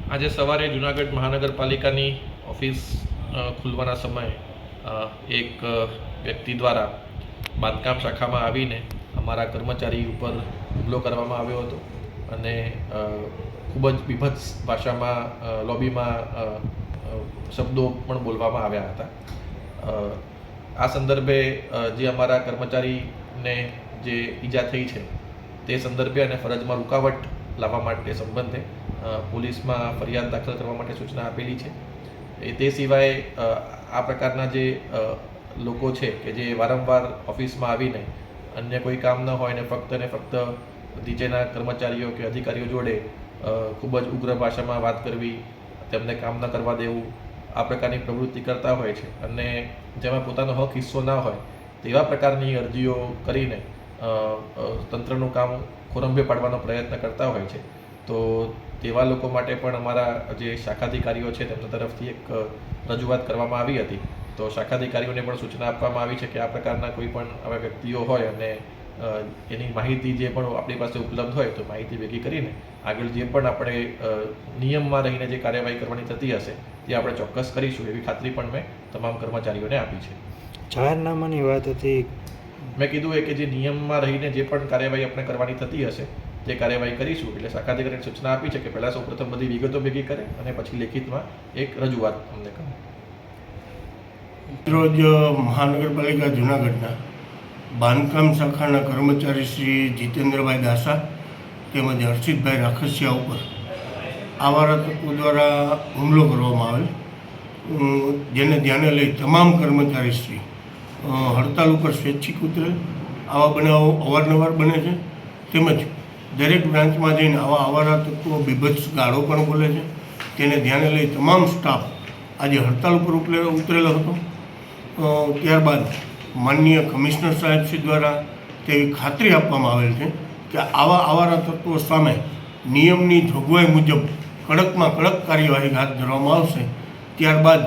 આજે સવારે જૂનાગઢ મહાનગરપાલિકાની ઓફિસ ખુલવાના સમયે એક વ્યક્તિ દ્વારા બાંધકામ શાખામાં આવીને અમારા કર્મચારી ઉપર હુમલો કરવામાં આવ્યો હતો અને ખૂબ જ બીભત્સ ભાષામાં લોબીમાં શબ્દો પણ બોલવામાં આવ્યા હતા. આ સંદર્ભે જે અમારા કર્મચારીને જે ઈજા થઈ છે તે સંદર્ભે અને ફરજમાં રૂકાવટ લાવવા માટે સંબંધે પોલીસમાં ફરિયાદ દાખલ કરવા માટે સૂચના આપેલી છે. તે સિવાય આ પ્રકારના જે લોકો છે કે જે વારંવાર ઓફિસમાં આવીને અન્ય કોઈ કામ ન હોય ને ફક્ત નીચેના કર્મચારીઓ કે અધિકારીઓ જોડે ખૂબ જ ઉગ્ર ભાષામાં વાત કરવી, તેમને કામ ન કરવા દેવું, આ પ્રકારની પ્રવૃત્તિ કરતા હોય છે અને જેમાં પોતાનો હક હિસ્સો ના હોય તેવા પ્રકારની અરજીઓ કરીને તંત્રનું કામ ખોરંભે પાડવાનો પ્રયત્ન કરતા હોય છે. તો તેવા લોકો માટે પણ અમારા જે શાખાધિકારીઓ છે તેમના તરફથી એક રજૂઆત કરવામાં આવી હતી. તો શાખાધિકારીઓને પણ સૂચના આપવામાં આવી છે કે આ પ્રકારના કોઈ પણ આવા વ્યક્તિઓ હોય અને એની માહિતી જે પણ આપણી પાસે ઉપલબ્ધ હોય તો માહિતી ભેગી કરીને આગળ જે પણ આપણે નિયમમાં રહીને જે કાર્યવાહી કરવાની થતી હશે તે આપણે ચોક્કસ કરીશું એવી ખાતરી પણ મેં તમામ કર્મચારીઓને આપી છે. જાહેરનામાની વાત હતી, મેં કીધું કે જે નિયમમાં રહીને જે પણ કાર્યવાહી આપણે કરવાની થતી હશે તે કાર્યવાહી કરીશું. એટલે શાખાધિકારીને સૂચના આપી છે કે પહેલાં સૌપ્રથમ બધી વિગતો ભેગી કરે અને પછી લેખિતમાં એક રજૂઆત અમને કરે. રોજ મહાનગરપાલિકા જૂનાગઢના બાંધકામ શાખાના કર્મચારી શ્રી જીતેન્દ્રભાઈ દાસા તેમજ હર્ષિતભાઈ રાખસિયા ઉપર આવારા તત્વો દ્વારા હુમલો કરવામાં આવેલ, જેને ધ્યાને લઈ તમામ કર્મચારી શ્રી હડતાલ ઉપર સ્વૈચ્છિક ઉતરેલ. આવા બનાવો અવારનવાર બને છે તેમજ દરેક બ્રાન્ચમાં જઈને આવા આવારા તત્વો બીભત્સ ગાળો પણ બોલે છે. તેને ધ્યાને લઈ તમામ સ્ટાફ આજે હડતાલ ઉપર ઉતરેલો હતો. ત્યારબાદ માનનીય કમિશનર સાહેબશ્રી દ્વારા તેવી ખાતરી આપવામાં આવેલ છે કે આવા આવારા તત્વો સામે નિયમની જોગવાઈ મુજબ કડકમાં કડક કાર્યવાહી હાથ ધરવામાં આવશે. ત્યારબાદ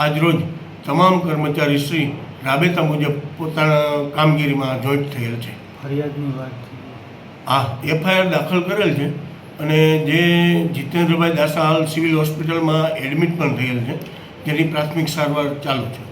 આજરોજ તમામ કર્મચારી શ્રી રાબેતા મુજબ પોતાના કામગીરીમાં જોઈન્ટ થયેલ છે. ફરિયાદની વાત એફઆઈઆર દાખલ કરેલ છે અને જે જીતેન્દ્રભાઈ દાસા હાલ સિવિલ હોસ્પિટલમાં એડમિટ પણ થયેલ છે, જેની પ્રાથમિક સારવાર ચાલુ છે.